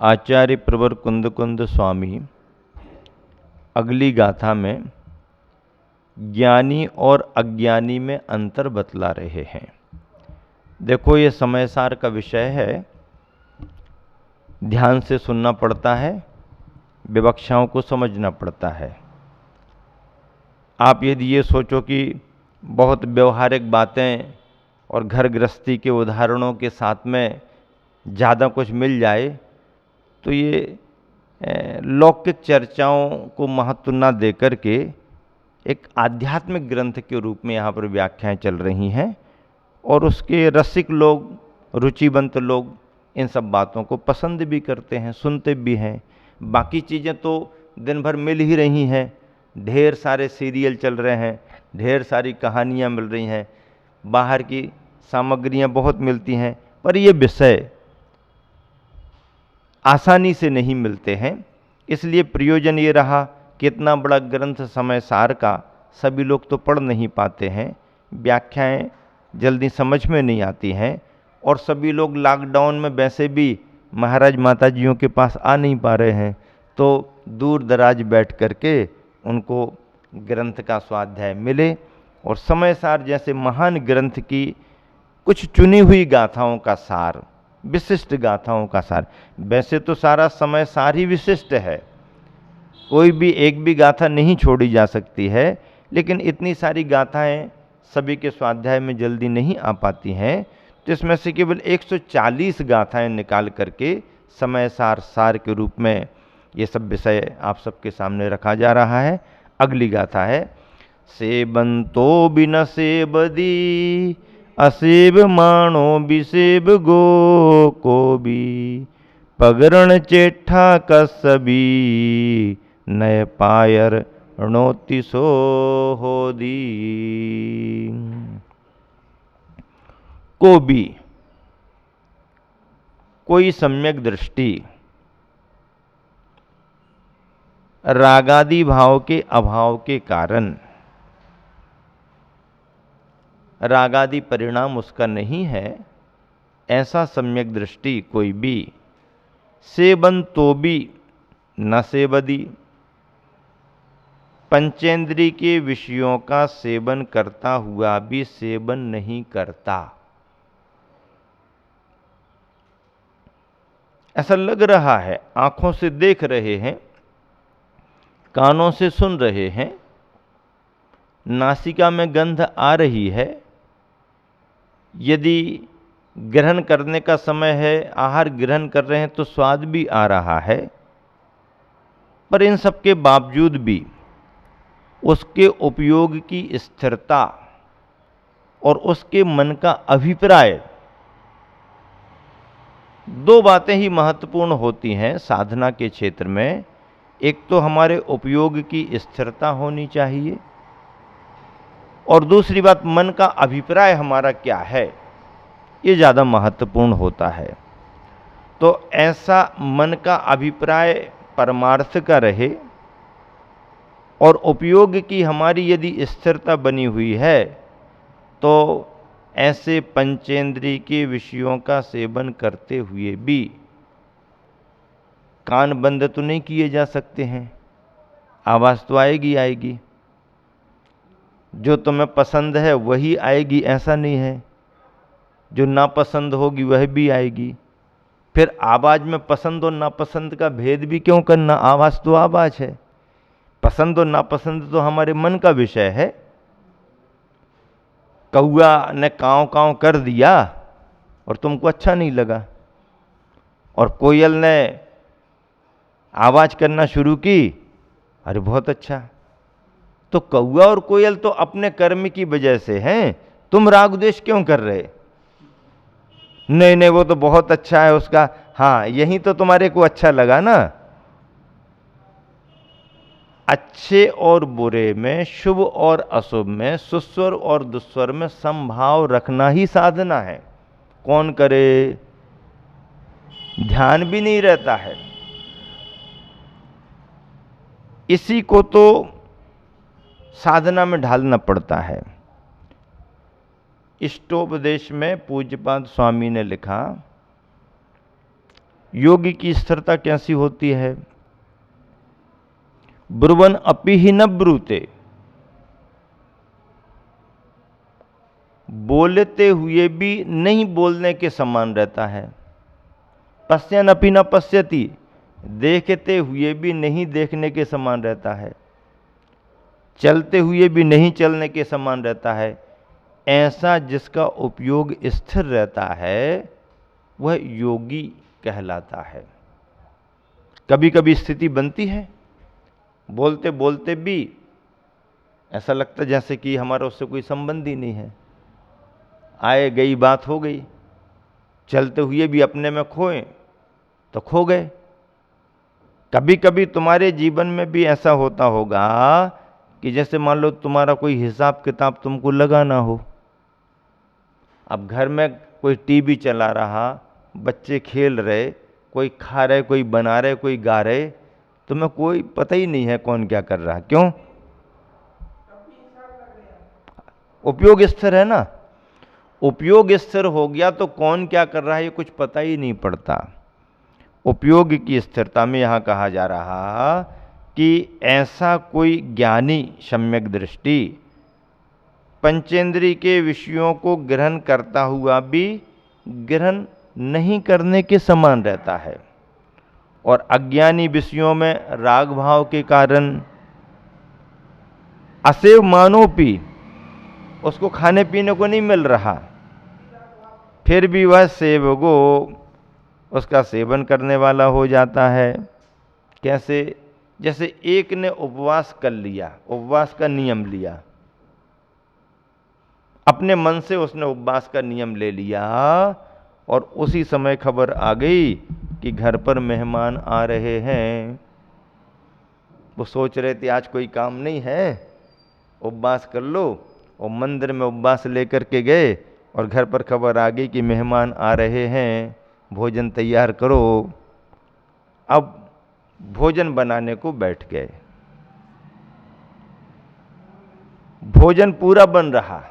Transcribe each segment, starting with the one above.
आचार्य प्रवर कुंद स्वामी अगली गाथा में ज्ञानी और अज्ञानी में अंतर बतला रहे हैं। देखो, ये समय सार का विषय है, ध्यान से सुनना पड़ता है, विवक्षाओं को समझना पड़ता है। आप यदि ये सोचो कि बहुत व्यवहारिक बातें और घर गृहस्थी के उदाहरणों के साथ में ज़्यादा कुछ मिल जाए तो ये लौकिक चर्चाओं को महत्व न देकर के एक आध्यात्मिक ग्रंथ के रूप में यहाँ पर व्याख्याएं चल रही हैं और उसके रसिक लोग, रुचिवंत लोग इन सब बातों को पसंद भी करते हैं, सुनते भी हैं। बाकी चीज़ें तो दिन भर मिल ही रही हैं, ढेर सारे सीरियल चल रहे हैं, ढेर सारी कहानियाँ मिल रही हैं, बाहर की सामग्रियाँ बहुत मिलती हैं, पर ये विषय आसानी से नहीं मिलते हैं। इसलिए प्रयोजन ये रहा कि इतना बड़ा ग्रंथ समय सार का सभी लोग तो पढ़ नहीं पाते हैं, व्याख्याएं जल्दी समझ में नहीं आती हैं और सभी लोग लॉकडाउन में वैसे भी महाराज माता जियों के पास आ नहीं पा रहे हैं, तो दूर दराज बैठ करके उनको ग्रंथ का स्वाध्याय मिले और समय सार जैसे महान ग्रंथ की कुछ चुनी हुई गाथाओं का सार, विशिष्ट गाथाओं का सार। वैसे तो सारा समय सार ही विशिष्ट है, कोई भी एक भी गाथा नहीं छोड़ी जा सकती है, लेकिन इतनी सारी गाथाएं सभी के स्वाध्याय में जल्दी नहीं आ पाती हैं, तो इसमें से केवल 140 गाथाएं निकाल करके समय सार सार के रूप में ये सब विषय आप सबके सामने रखा जा रहा है। अगली गाथा है, सेबंतो बिन सेबदी असेब माणो बिसेब गो को भी पगरण चेठा कसबी नय पायर णोतिसो होदी। को भी, कोई सम्यक दृष्टि रागादि भाव के अभाव के कारण, रागादि परिणाम उसका नहीं है, ऐसा सम्यक दृष्टि कोई भी सेबन तो भी न सेबदी, पंचेंद्री के विषयों का सेवन करता हुआ भी सेवन नहीं करता। ऐसा लग रहा है, आंखों से देख रहे हैं, कानों से सुन रहे हैं, नासिका में गंध आ रही है, यदि ग्रहण करने का समय है, आहार ग्रहण कर रहे हैं तो स्वाद भी आ रहा है, पर इन सब के बावजूद भी उसके उपयोग की स्थिरता और उसके मन का अभिप्राय, दो बातें ही महत्वपूर्ण होती हैं साधना के क्षेत्र में। एक तो हमारे उपयोग की स्थिरता होनी चाहिए और दूसरी बात मन का अभिप्राय हमारा क्या है, ये ज़्यादा महत्वपूर्ण होता है। तो ऐसा मन का अभिप्राय परमार्थ का रहे और उपयोग की हमारी यदि स्थिरता बनी हुई है तो ऐसे पंचेंद्रिय के विषयों का सेवन करते हुए भी कान बंद तो नहीं किए जा सकते हैं, आवाज़ तो आएगी आएगी, जो तुम्हें पसंद है वही आएगी ऐसा नहीं है, जो नापसंद होगी वह भी आएगी। फिर आवाज़ में पसंद और नापसंद का भेद भी क्यों करना, आवाज़ तो आवाज़ है, पसंद और नापसंद तो हमारे मन का विषय है। कौआ ने काँव काँव कर दिया और तुमको अच्छा नहीं लगा, और कोयल ने आवाज़ करना शुरू की, अरे बहुत अच्छा। तो कौआ और कोयल तो अपने कर्म की वजह से हैं, तुम राग द्वेष क्यों कर रहे? नहीं नहीं, वो तो बहुत अच्छा है उसका, हाँ यही तो तुम्हारे को अच्छा लगा ना। अच्छे और बुरे में, शुभ और अशुभ में, सुस्वर और दुस्वर में समभाव रखना ही साधना है। कौन करे? ध्यान भी नहीं रहता है। इसी को तो साधना में ढालना पड़ता है। इष्टोपदेश में पूज्यपाद स्वामी ने लिखा योगी की स्थिरता कैसी होती है? ब्रुवन अपि ही न ब्रूते, बोलते हुए भी नहीं बोलने के समान रहता है। पश्यन अपि न पश्यति, देखते हुए भी नहीं देखने के समान रहता है। चलते हुए भी नहीं चलने के समान रहता है। ऐसा जिसका उपयोग स्थिर रहता है वह योगी कहलाता है। कभी कभी स्थिति बनती है, बोलते बोलते भी ऐसा लगता है जैसे कि हमारा उससे कोई संबंध ही नहीं है, आए गई बात हो गई। चलते हुए भी अपने में खोए तो खो गए। कभी कभी तुम्हारे जीवन में भी ऐसा होता होगा कि जैसे मान लो तुम्हारा कोई हिसाब किताब तुमको लगाना हो। अब घर में कोई टीवी चला रहा, बच्चे खेल रहे, कोई खा रहे, कोई बना रहे, कोई गा रहे, तुम्हें कोई पता ही नहीं है कौन क्या कर रहा है। क्यों? उपयोग स्थिर है ना। उपयोग स्थिर हो गया तो कौन क्या कर रहा है ये कुछ पता ही नहीं पड़ता। उपयोग की स्थिरता में यहां कहा जा रहा कि ऐसा कोई ज्ञानी सम्यक दृष्टि पंचेंद्रिय के विषयों को ग्रहण करता हुआ भी ग्रहण नहीं करने के समान रहता है, और अज्ञानी विषयों में राग भाव के कारण असेव मानोपी, उसको खाने पीने को नहीं मिल रहा, फिर भी वह सेवगो उसका सेवन करने वाला हो जाता है। कैसे? जैसे एक ने उपवास कर लिया, उपवास का नियम लिया, अपने मन से उसने उपवास का नियम ले लिया, और उसी समय खबर आ गई कि घर पर मेहमान आ रहे हैं। वो सोच रहे थे आज कोई काम नहीं है, उपवास कर लो, और मंदिर में उपवास लेकर के गए और घर पर खबर आ गई कि मेहमान आ रहे हैं, भोजन तैयार करो। अब भोजन बनाने को बैठ गए। भोजन पूरा बन रहा,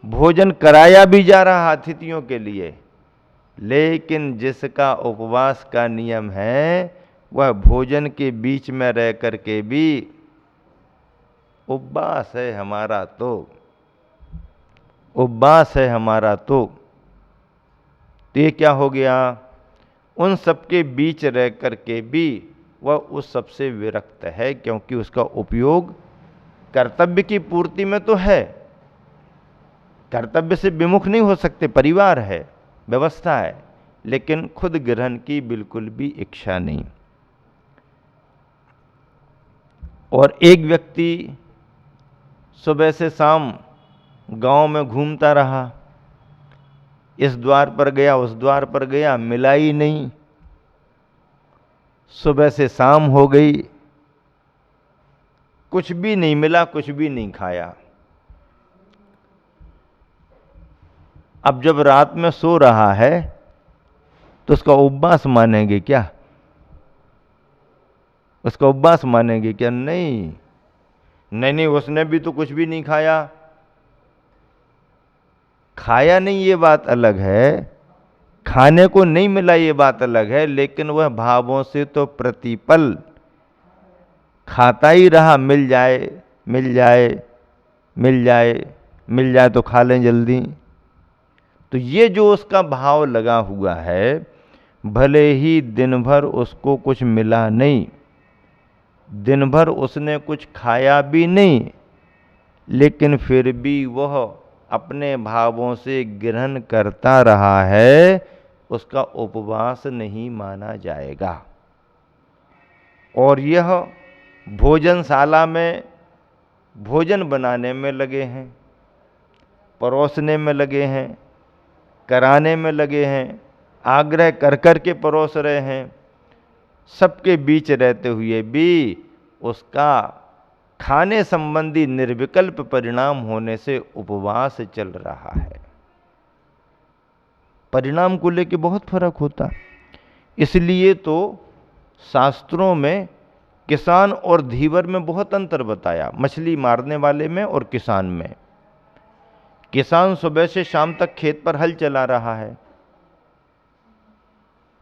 भोजन कराया भी जा रहा अतिथियों के लिए, लेकिन जिसका उपवास का नियम है वह भोजन के बीच में रह करके भी उपवास है हमारा तो, उपवास है हमारा तो ये क्या हो गया? उन सबके बीच रह करके भी वह उस सबसे विरक्त है, क्योंकि उसका उपयोग कर्तव्य की पूर्ति में तो है, कर्तव्य से विमुख नहीं हो सकते, परिवार है, व्यवस्था है, लेकिन खुद ग्रहण की बिल्कुल भी इच्छा नहीं। और एक व्यक्ति सुबह से शाम गांव में घूमता रहा, इस द्वार पर गया, उस द्वार पर गया, मिला ही नहीं। सुबह से शाम हो गई, कुछ भी नहीं मिला, कुछ भी नहीं खाया। अब जब रात में सो रहा है तो उसका उपवास मानेंगे क्या? उसका उपवास मानेंगे क्या? नहीं नहीं नहीं, उसने भी तो कुछ भी नहीं खाया। खाया नहीं ये बात अलग है, खाने को नहीं मिला ये बात अलग है, लेकिन वह भावों से तो प्रतिपल खाता ही रहा, मिल जाए मिल जाए मिल जाए मिल जाए तो खा लें जल्दी। तो ये जो उसका भाव लगा हुआ है, भले ही दिन भर उसको कुछ मिला नहीं, दिन भर उसने कुछ खाया भी नहीं, लेकिन फिर भी वह अपने भावों से ग्रहण करता रहा है, उसका उपवास नहीं माना जाएगा। और यह भोजनशाला में भोजन बनाने में लगे हैं, परोसने में लगे हैं, कराने में लगे हैं, आग्रह कर कर के परोस रहे हैं, सबके बीच रहते हुए भी उसका खाने संबंधी निर्विकल्प परिणाम होने से उपवास चल रहा है। परिणाम को लेके बहुत फर्क होता, इसलिए तो शास्त्रों में किसान और धीवर में बहुत अंतर बताया, मछली मारने वाले में और किसान में। किसान सुबह से शाम तक खेत पर हल चला रहा है,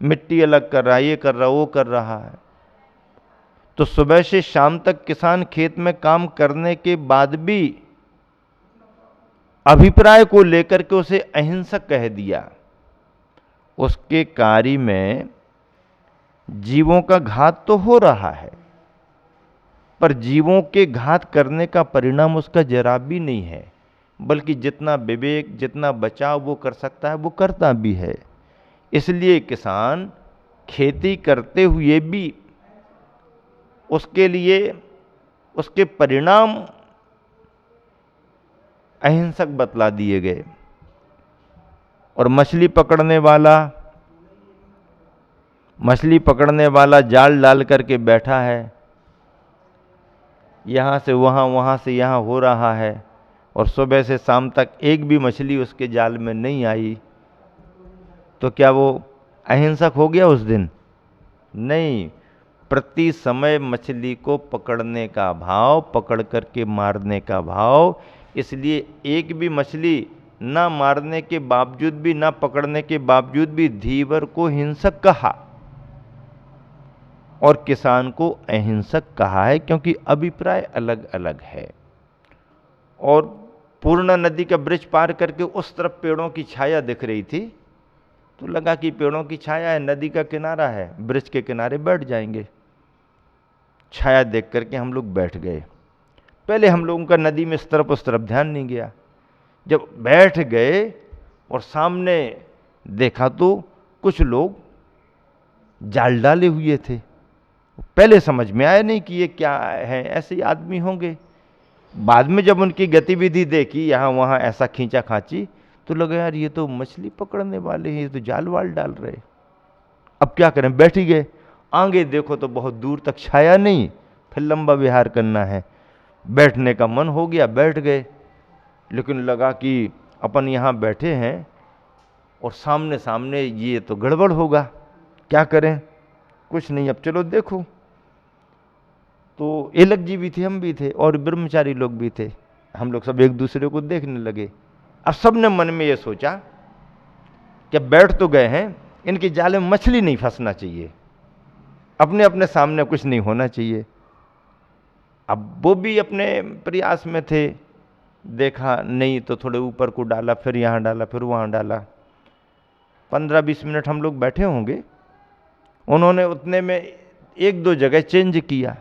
मिट्टी अलग कर रहा है, ये कर रहा, वो कर रहा है। तो सुबह से शाम तक किसान खेत में काम करने के बाद भी अभिप्राय को लेकर के उसे अहिंसक कह दिया। उसके कार्य में जीवों का घात तो हो रहा है, पर जीवों के घात करने का परिणाम उसका जरा भी नहीं है, बल्कि जितना विवेक, जितना बचाव वो कर सकता है वो करता भी है। इसलिए किसान खेती करते हुए भी उसके लिए उसके परिणाम अहिंसक बतला दिए गए। और मछली पकड़ने वाला जाल डाल करके बैठा है, यहाँ से वहाँ, वहाँ से यहाँ हो रहा है, और सुबह से शाम तक एक भी मछली उसके जाल में नहीं आई, तो क्या वो अहिंसक हो गया उस दिन? नहीं। प्रति समय मछली को पकड़ने का भाव, पकड़ करके मारने का भाव। इसलिए एक भी मछली ना मारने के बावजूद भी, ना पकड़ने के बावजूद भी धीवर को हिंसक कहा और किसान को अहिंसक कहा है, क्योंकि अभिप्राय अलग अलग है। और पूर्णा नदी का ब्रिज पार करके उस तरफ पेड़ों की छाया दिख रही थी, तो लगा कि पेड़ों की छाया है, नदी का किनारा है, ब्रिज के किनारे बैठ जाएंगे। छाया देख करके हम लोग बैठ गए। पहले हम लोगों का नदी में इस तरफ उस तरफ ध्यान नहीं गया। जब बैठ गए और सामने देखा तो कुछ लोग जाल डाले हुए थे। पहले समझ में आया नहीं कि ये क्या है, ऐसे ही आदमी होंगे। बाद में जब उनकी गतिविधि देखी, यहाँ वहाँ ऐसा खींचा खांची, तो लगा यार ये तो मछली पकड़ने वाले हैं, ये तो जाल वाल डाल रहे। अब क्या करें, बैठ ही गए। आगे देखो तो बहुत दूर तक छाया नहीं, फिर लंबा विहार करना है। बैठने का मन हो गया, बैठ गए। लेकिन लगा कि अपन यहाँ बैठे हैं और सामने सामने ये तो गड़बड़ होगा, क्या करें? कुछ नहीं, अब चलो देखो। तो एलक जी भी थे, हम भी थे, और ब्रह्मचारी लोग भी थे। हम लोग सब एक दूसरे को देखने लगे। अब सबने मन में ये सोचा कि बैठ तो गए हैं, इनके जाल में मछली नहीं फंसना चाहिए, अपने अपने सामने कुछ नहीं होना चाहिए। अब वो भी अपने प्रयास में थे, देखा नहीं तो थोड़े ऊपर को डाला, फिर यहाँ डाला, फिर वहाँ डाला। 15-20 मिनट हम लोग बैठे होंगे। उन्होंने उतने में 1-2 जगह चेंज किया,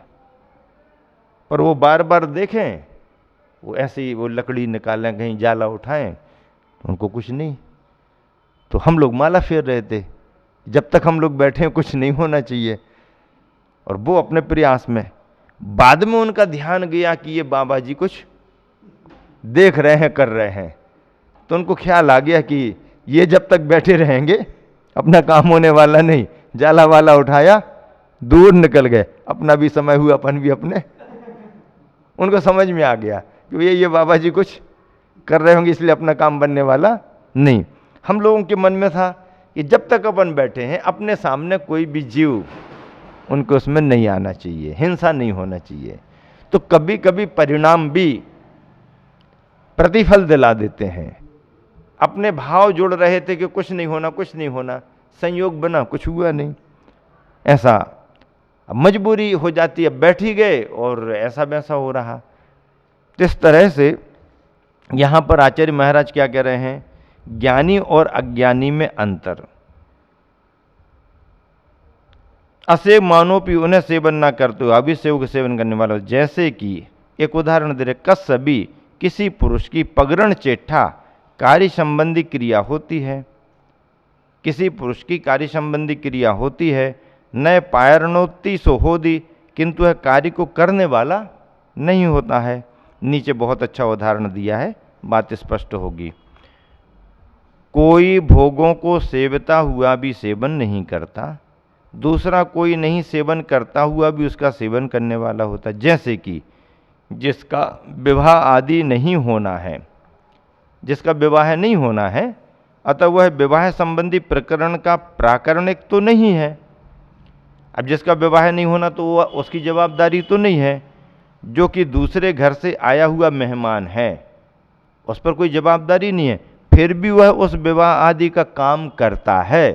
पर वो बार बार देखें, वो ऐसे ही वो लकड़ी निकालें, कहीं जाला उठाएं, उनको कुछ नहीं। तो हम लोग माला फेर रहे थे, जब तक हम लोग बैठे कुछ नहीं होना चाहिए, और वो अपने प्रयास में। बाद में उनका ध्यान गया कि ये बाबा जी कुछ देख रहे हैं, कर रहे हैं, तो उनको ख्याल आ गया कि ये जब तक बैठे रहेंगे अपना काम होने वाला नहीं। जाला वाला उठाया, दूर निकल गए, अपना भी समय हुआ, अपन भी अपने। उनको समझ में आ गया कि ये बाबा जी कुछ कर रहे होंगे, इसलिए अपना काम बनने वाला नहीं। हम लोगों के मन में था कि जब तक अपन बैठे हैं, अपने सामने कोई भी जीव, उनको उसमें नहीं आना चाहिए, हिंसा नहीं होना चाहिए। तो कभी कभी परिणाम भी प्रतिफल दिला देते हैं। अपने भाव जुड़ रहे थे कि कुछ नहीं होना, कुछ नहीं होना, संयोग बना, कुछ हुआ नहीं। ऐसा अब मजबूरी हो जाती है, बैठ ही गए और ऐसा वैसा हो रहा। तो इस तरह से यहाँ पर आचार्य महाराज क्या कह रहे हैं, ज्ञानी और अज्ञानी में अंतर। असेव मानोपि उन्हें सेवन ना करते हो, अभिसेव का सेवन करने वाला। जैसे कि एक उदाहरण दे रहे, कस्सबी किसी पुरुष की पगरण चेठा कार्य संबंधी क्रिया होती है। किसी पुरुष की कार्य संबंधी क्रिया होती है, नए पायरणोत्ती सोहोदी, किंतु वह कार्य को करने वाला नहीं होता है। नीचे बहुत अच्छा उदाहरण दिया है, बात स्पष्ट होगी। कोई भोगों को सेवता हुआ भी सेवन नहीं करता, दूसरा कोई नहीं सेवन करता हुआ भी उसका सेवन करने वाला होता है। जैसे कि जिसका विवाह आदि नहीं होना है, जिसका विवाह नहीं होना है, अतः वह विवाह संबंधी प्रकरण का प्राकरणिक तो नहीं है। अब जिसका विवाह नहीं होना तो वो उसकी जवाबदारी तो नहीं है। जो कि दूसरे घर से आया हुआ मेहमान है, उस पर कोई जवाबदारी नहीं है, फिर भी वह उस विवाह आदि का काम करता है।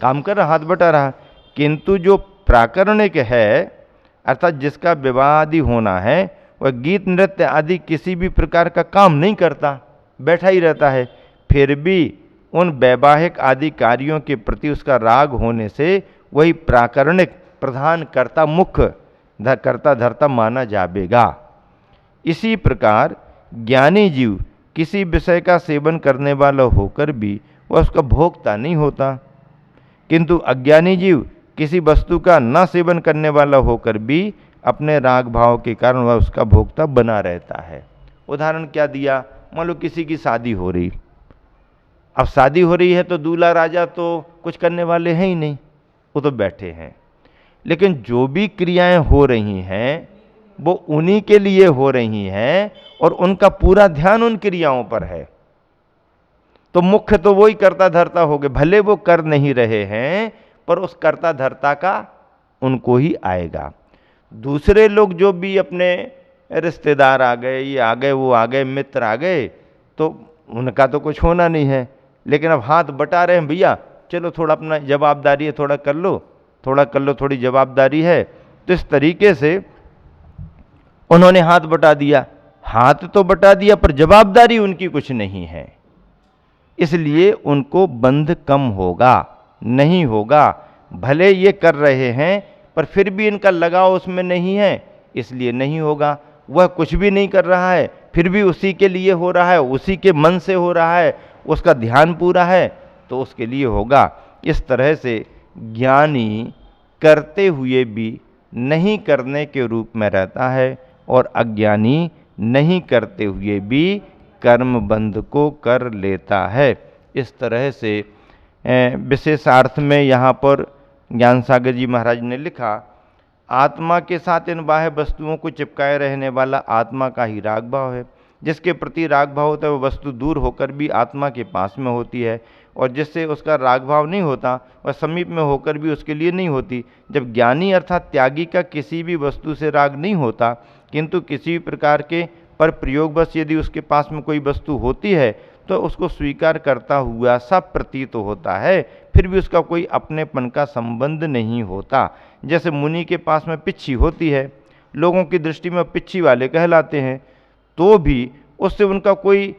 काम कर रहा, हाथ बटा रहा। किंतु जो प्राकरणिक है, अर्थात जिसका विवाह आदि होना है, वह गीत नृत्य आदि किसी भी प्रकार का काम नहीं करता, बैठा ही रहता है, फिर भी उन वैवाहिक आदि कार्यों के प्रति उसका राग होने से वही प्राकरणिक प्रधान कर्ता मुख्य कर्ता धर्ता माना जाएगा। इसी प्रकार ज्ञानी जीव किसी विषय का सेवन करने वाला होकर भी वह उसका भोक्ता नहीं होता, किंतु अज्ञानी जीव किसी वस्तु का न सेवन करने वाला होकर भी अपने राग भाव के कारण वह उसका भोक्ता बना रहता है। उदाहरण क्या दिया, मान लो किसी की शादी हो रही, अब शादी हो रही है तो दूल्हा राजा तो कुछ करने वाले हैं ही नहीं, वो तो बैठे हैं, लेकिन जो भी क्रियाएं हो रही हैं वो उन्हीं के लिए हो रही हैं और उनका पूरा ध्यान उन क्रियाओं पर है, तो मुख्य तो वही कर्ता धर्ता हो गए, भले वो कर नहीं रहे हैं पर उस कर्ता धर्ता का उनको ही आएगा। दूसरे लोग जो भी अपने रिश्तेदार आ गए, ये आ गए, वो आ गए, मित्र आ गए, तो उनका तो कुछ होना नहीं है, लेकिन अब हाथ बटा रहे हैं, भैया चलो थोड़ा अपना जवाबदारी है, थोड़ा कर लो, थोड़ा कर लो, थोड़ी जवाबदारी है। तो इस तरीके से उन्होंने हाथ बटा दिया, हाथ तो बटा दिया पर जवाबदारी उनकी कुछ नहीं है, इसलिए उनको बंध कम होगा, नहीं होगा। भले ये कर रहे हैं पर फिर भी इनका लगाव उसमें नहीं है, इसलिए नहीं होगा। वह कुछ भी नहीं कर रहा है फिर भी उसी के लिए हो रहा है, उसी के मन से हो रहा है, उसका ध्यान पूरा है तो उसके लिए होगा। इस तरह से ज्ञानी करते हुए भी नहीं करने के रूप में रहता है और अज्ञानी नहीं करते हुए भी कर्म बंध को कर लेता है। इस तरह से विशेषार्थ में यहाँ पर ज्ञान सागर जी महाराज ने लिखा, आत्मा के साथ इन बाह्य वस्तुओं को चिपकाए रहने वाला आत्मा का ही राग भाव है। जिसके प्रति राग भाव होता है वह वस्तु दूर होकर भी आत्मा के पास में होती है, और जिससे उसका राग भाव नहीं होता वह समीप में होकर भी उसके लिए नहीं होती। जब ज्ञानी अर्थात त्यागी का किसी भी वस्तु से राग नहीं होता, किंतु किसी भी प्रकार के पर प्रयोगवश यदि उसके पास में कोई वस्तु होती है तो उसको स्वीकार करता हुआ सब प्रतीत होता है, फिर भी उसका कोई अपनेपन का संबंध नहीं होता। जैसे मुनि के पास में पिच्छी होती है, लोगों की दृष्टि में पिच्छी वाले कहलाते हैं, तो भी उससे उनका कोई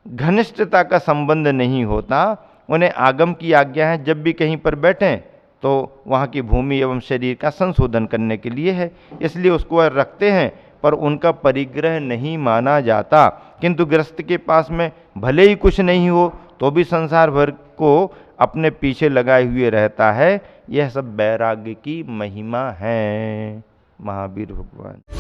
घनिष्ठता का संबंध नहीं होता। उन्हें आगम की आज्ञा है जब भी कहीं पर बैठें तो वहाँ की भूमि एवं शरीर का संशोधन करने के लिए है, इसलिए उसको वह रखते हैं, पर उनका परिग्रह नहीं माना जाता। किंतु गृहस्थ के पास में भले ही कुछ नहीं हो तो भी संसार भर को अपने पीछे लगाए हुए रहता है। यह सब वैराग्य की महिमा है। महावीर भगवान।